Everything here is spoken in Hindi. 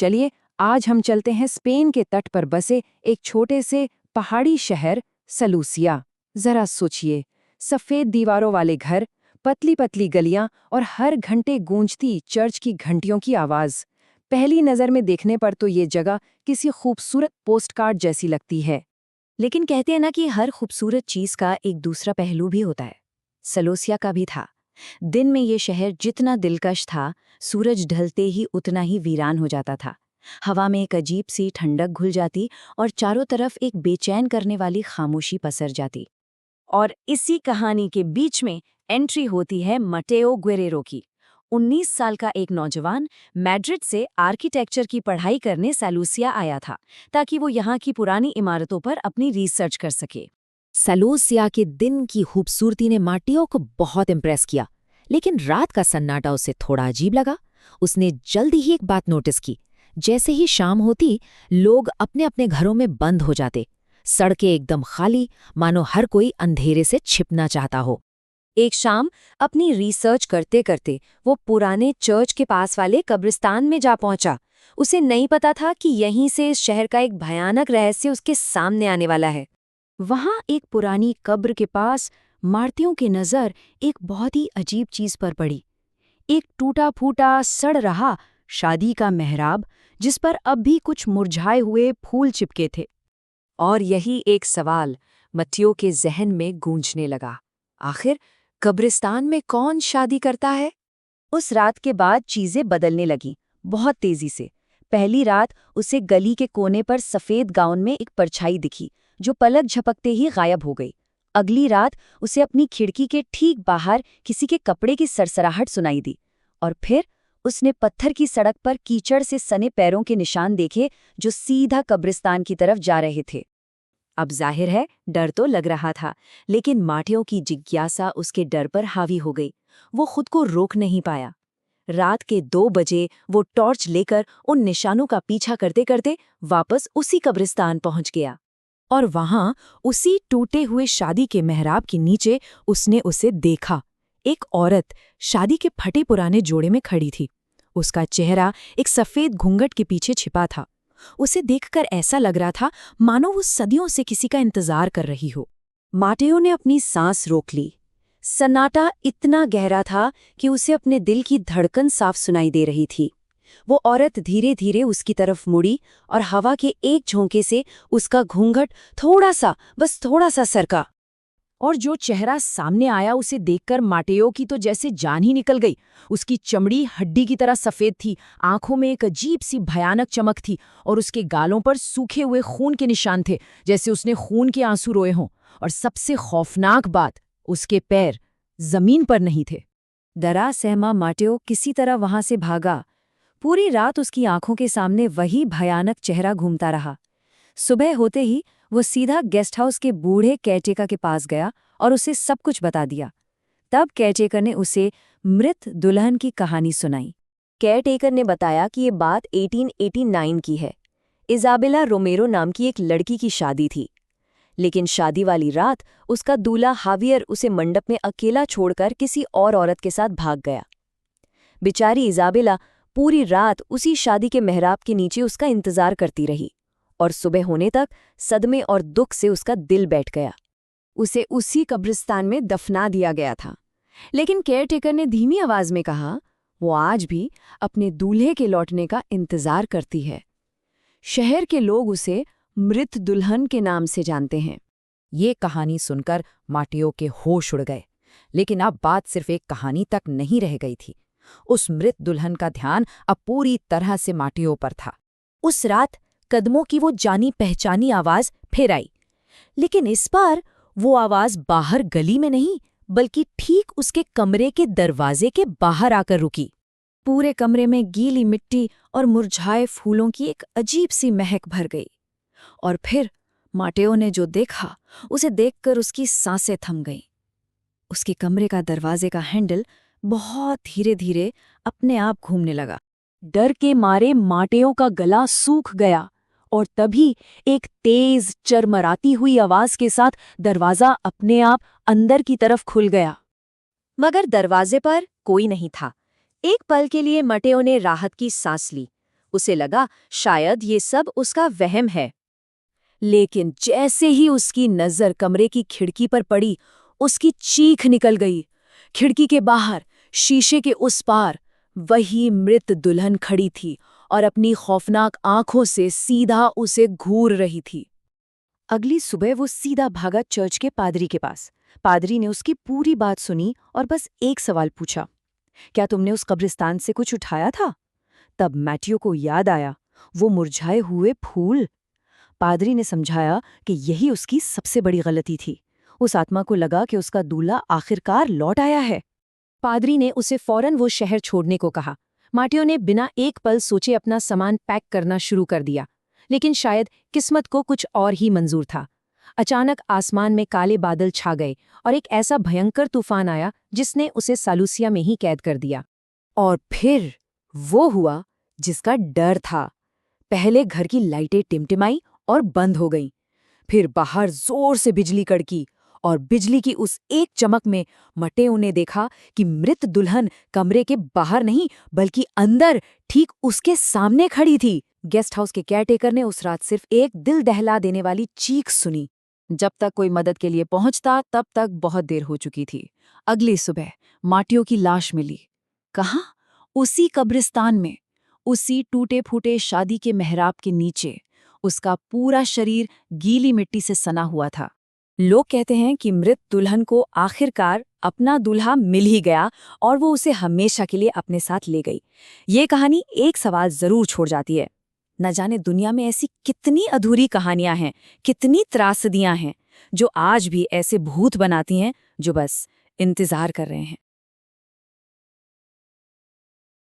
चलिए आज हम चलते हैं स्पेन के तट पर बसे एक छोटे से पहाड़ी शहर सलूसिया। जरा सोचिए, सफेद दीवारों वाले घर, पतली पतली गलियां और हर घंटे गूंजती चर्च की घंटियों की आवाज। पहली नजर में देखने पर तो ये जगह किसी खूबसूरत पोस्टकार्ड जैसी लगती है। लेकिन कहते हैं ना कि हर खूबसूरत चीज का एक दूसरा पहलू भी होता है। सलोसिया का भी था। दिन में ये शहर जितना दिलकश था, सूरज ढलते ही उतना ही वीरान हो जाता था। हवा में एक अजीब सी ठंडक घुल जाती और चारों तरफ एक बेचैन करने वाली खामोशी पसर जाती। और इसी कहानी के बीच में एंट्री होती है मटेओ गुएरेरो की। 19 साल का एक नौजवान मैड्रिड से आर्किटेक्चर की पढ़ाई करने सलूसिया आया था, ताकि वो यहाँ की पुरानी इमारतों पर अपनी रिसर्च कर सके। सलूसिया के दिन की खूबसूरती ने मार्टियो को बहुत इम्प्रेस किया, लेकिन रात का सन्नाटा उसे थोड़ा अजीब लगा। उसने जल्दी ही एक बात नोटिस की। जैसे ही शाम होती, लोग अपने अपने घरों में बंद हो जाते। सड़कें एकदम खाली, मानो हर कोई अंधेरे से छिपना चाहता हो। एक शाम अपनी रिसर्च करते करते वो पुराने चर्च के पास वाले कब्रिस्तान में जा पहुंचा। उसे नहीं पता था कि यहीं से इस शहर का एक भयानक रहस्य उसके सामने आने वाला है। वहां एक पुरानी कब्र के पास मार्तियों की नज़र एक बहुत ही अजीब चीज पर पड़ी। एक टूटा फूटा सड़ रहा शादी का मेहराब, जिस पर अब भी कुछ मुरझाए हुए फूल चिपके थे। और यही एक सवाल मटियो के जहन में गूंजने लगा। आखिर कब्रिस्तान में कौन शादी करता है? उस रात के बाद चीजें बदलने लगीं, बहुत तेजी से। पहली रात उसे गली के कोने पर सफेद गाउन में एक परछाई दिखी, जो पलक झपकते ही गायब हो गई। अगली रात उसे अपनी खिड़की के ठीक बाहर किसी के कपड़े की सरसराहट सुनाई दी। और फिर उसने पत्थर की सड़क पर कीचड़ से सने पैरों के निशान देखे, जो सीधा कब्रिस्तान की तरफ जा रहे थे। अब जाहिर है डर तो लग रहा था, लेकिन माटियों की जिज्ञासा उसके डर पर हावी हो गई। वो खुद को रोक नहीं पाया। रात के 2 बजे वो टॉर्च लेकर उन निशानों का पीछा करते करते वापस उसी कब्रिस्तान पहुंच गया। और वहां उसी टूटे हुए शादी के मेहराब के नीचे उसने उसे देखा। एक औरत शादी के फटे पुराने जोड़े में खड़ी थी। उसका चेहरा एक सफेद घूंघट के पीछे छिपा था। उसे देखकर ऐसा लग रहा था मानो वो सदियों से किसी का इंतजार कर रही हो। माटेओ ने अपनी सांस रोक ली। सन्नाटा इतना गहरा था कि उसे अपने दिल की धड़कन साफ सुनाई दे रही थी। वो औरत धीरे धीरे उसकी तरफ मुड़ी और हवा के एक झोंके से उसका घूंघट बस थोड़ा सा सरका। और जो चेहरा सामने आया उसे देखकर माटेओ की तो जैसे जान ही निकल गई। उसकी चमड़ी हड्डी की तरह सफेद थी, आंखों में एक अजीब सी भयानक चमक थी और उसके गालों पर सूखे हुए खून के निशान थे, जैसे उसने खून के आंसू रोए हों। और सबसे खौफनाक बात, उसके पैर जमीन पर नहीं थे। डरा सहमा माटेओ किसी तरह वहां से भागा। पूरी रात उसकी आंखों के सामने वही भयानक चेहरा घूमता रहा। सुबह होते ही वो सीधा गेस्ट हाउस के बूढ़े केयरटेकर के पास गया और उसे सब कुछ बता दिया। तब केयरटेकर ने उसे मृत दुल्हन की कहानी सुनाई। केयरटेकर ने बताया कि ये बात 1889 की है। इजाबेला रोमेरो नाम की एक लड़की की शादी थी, लेकिन शादी वाली रात उसका दूल्हा हावियर उसे मंडप में अकेला छोड़कर किसी और औरत के साथ भाग गया। बेचारी इजाबेला पूरी रात उसी शादी के मेहराब के नीचे उसका इंतजार करती रही और सुबह होने तक सदमे और दुख से उसका दिल बैठ गया। उसे उसी कब्रिस्तान में दफना दिया गया था। लेकिन केयरटेकर ने धीमी आवाज में कहा, वो आज भी अपने दूल्हे के लौटने का इंतजार करती है। शहर के लोग उसे मृत दुल्हन के नाम से जानते हैं। ये कहानी सुनकर माटियो के होश उड़ गए। लेकिन अब बात सिर्फ एक कहानी तक नहीं रह गई थी। उस मृत दुल्हन का ध्यान अब पूरी तरह से माटियो पर था। उस रात कदमों की वो जानी पहचानी आवाज फिर आई, लेकिन इस बार वो आवाज बाहर गली में नहीं, बल्कि ठीक उसके कमरे के दरवाजे के बाहर आकर रुकी। पूरे कमरे में गीली मिट्टी और मुरझाए फूलों की एक अजीब सी महक भर गई। और फिर माटेओ ने जो देखा, उसे देखकर उसकी सांसें थम गईं। उसके कमरे का दरवाजे का हैंडल बहुत धीरे धीरे अपने आप घूमने लगा। डर के मारे माटेओ का गला सूख गया और तभी एक तेज चरमराती हुई आवाज के साथ दरवाजा अपने आप अंदर की तरफ खुल गया। मगर दरवाजे पर कोई नहीं था। एक पल के लिए माटेओ ने राहत की सांस ली। उसे लगा शायद ये सब उसका वहम है। लेकिन जैसे ही उसकी नजर कमरे की खिड़की पर पड़ी, उसकी चीख निकल गई। खिड़की के बाहर, शीशे के उस पार, वही मृत दुल्हन खड़ी थी और अपनी खौफनाक आंखों से सीधा उसे घूर रही थी। अगली सुबह वो सीधा भागा चर्च के पादरी के पास। पादरी ने उसकी पूरी बात सुनी और बस एक सवाल पूछा, क्या तुमने उस कब्रिस्तान से कुछ उठाया था? तब मैट्यू को याद आया, वो मुरझाए हुए फूल। पादरी ने समझाया कि यही उसकी सबसे बड़ी गलती थी। उस आत्मा को लगा कि उसका दूल्हा आखिरकार लौट आया है। पादरी ने उसे फौरन वो शहर छोड़ने को कहा। माटियो ने बिना एक पल सोचे अपना सामान पैक करना शुरू कर दिया। लेकिन शायद किस्मत को कुछ और ही मंजूर था। अचानक आसमान में काले बादल छा गए और एक ऐसा भयंकर तूफान आया जिसने उसे सालूसिया में ही कैद कर दिया। और फिर वो हुआ जिसका डर था। पहले घर की लाइटें टिमटिमाई और बंद हो गईं। फिर बाहर जोर से बिजली कड़की और बिजली की उस एक चमक में मटेओ ने देखा कि मृत दुल्हन कमरे के बाहर नहीं बल्कि अंदर, ठीक उसके सामने खड़ी थी। गेस्ट हाउस के केयरटेकर ने उस रात सिर्फ एक दिल दहला देने वाली चीख सुनी। जब तक कोई मदद के लिए पहुंचता तब तक बहुत देर हो चुकी थी। अगली सुबह माटियो की लाश मिली। कहाँ? उसी कब्रिस्तान में, उसी टूटे फूटे शादी के मेहराब के नीचे। उसका पूरा शरीर गीली मिट्टी से सना हुआ था। लोग कहते हैं कि मृत दुल्हन को आखिरकार अपना दूल्हा मिल ही गया और वो उसे हमेशा के लिए अपने साथ ले गई। ये कहानी एक सवाल जरूर छोड़ जाती है, न जाने दुनिया में ऐसी कितनी अधूरी कहानियां हैं, कितनी त्रासदियां हैं, जो आज भी ऐसे भूत बनाती हैं जो बस इंतजार कर रहे हैं।